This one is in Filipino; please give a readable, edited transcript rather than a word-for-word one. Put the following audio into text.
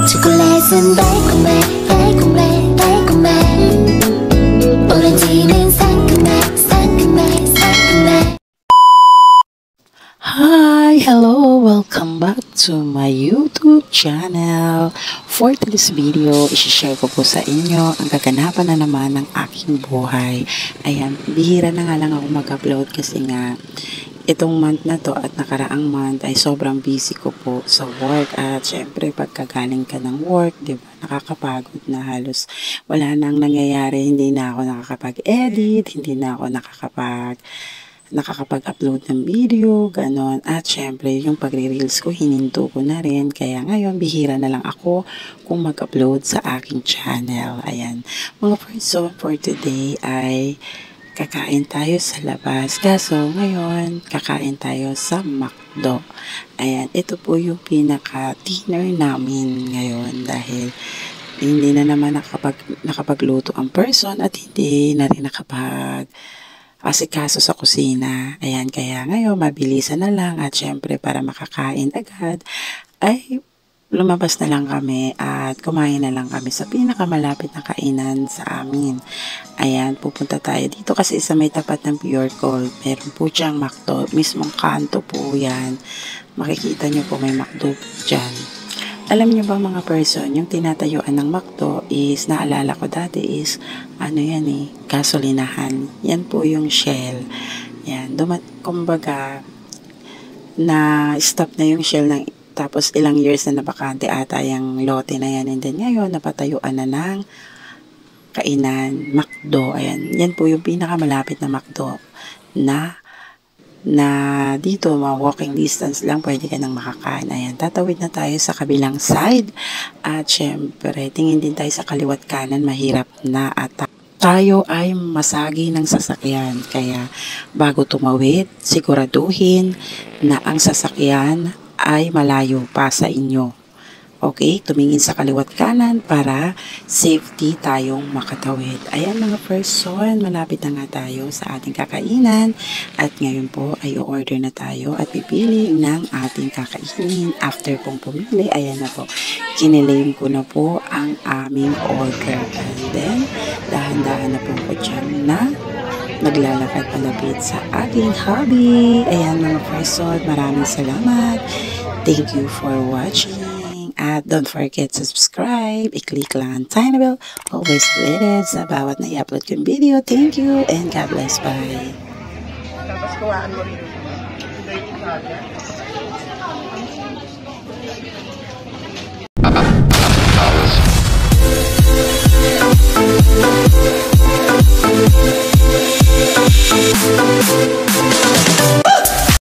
초콜릿은 달콤해 달콤해 달콤해 오렌지는 상큼해 상큼해 상큼해. Hi! Hello! Welcome back to my YouTube channel. For today's video, isi-share ko po sa inyo ang kaganapan na naman ng aking buhay. Ayan, bihira na nga lang ako mag-upload kasi nga itong month na to at nakaraang month ay sobrang busy ko po sa work. At syempre pagkagaling ka ng work, di ba, nakakapagod na, halos wala nang nangyayari. Hindi na ako nakakapag-edit, hindi na ako nakakapag-upload ng video, ganon. At syempre, yung pagre-reels ko, hininto ko na rin. Kaya ngayon, bihira na lang ako kung mag-upload sa aking channel. Ayan. Mga person for today ay kakain tayo sa labas. Kaso, ngayon, kakain tayo sa McDo. Ayan, ito po yung pinaka-dinner namin ngayon dahil hindi na naman nakapagluto ang person at hindi na rin asikaso sa kusina. Ayan, kaya ngayon, mabilisan na lang at syempre para makakain agad, ay lumabas na lang kami at kumain na lang kami sa pinakamalapit na kainan sa amin. Ayan, pupunta tayo dito kasi sa may tapat ng Pure Gold. Meron po diyang McDo. Mismong kanto po yan. Makikita nyo po may McDo po dyan. Alam nyo ba mga person, yung tinatayuan ng McDo is, naalala ko dati is, ano yan eh, gasolinahan. Yan po yung Shell. Yan, kumbaga, na stop na yung Shell ng tapos ilang years na nabakante ata yung lote na yan. And then ngayon, napatayuan na ng kainan, McDo. Ayan, yan po yung pinakamalapit na McDo na dito, mga walking distance lang, pwede ka nang makakain. Ayan, tatawid na tayo sa kabilang side. At syempre, tingin din tayo sa kaliwat kanan, mahirap na at tayo ay masagi ng sasakyan. Kaya bago tumawid, siguraduhin na ang sasakyan ay malayo pa sa inyo. Okay, tumingin sa kaliwat kanan para safety tayong makatawid. Ayan mga person, malapit na nga tayo sa ating kakainan. At ngayon po ay order na tayo at pipili ng ating kakainin. After pong pumili, ayan na po, kinilaim ko na po ang aming order. And then, dahan-dahan na po ko dyan na naglalakad palapit sa aking hobby. Ayan mga person, maraming salamat. Thank you for watching. At don't forget to subscribe. I-click lang ang tiny bell. Always updated sa bawat na i-upload kong video. Thank you and God bless. Bye. Tapos kuhaan mo rin.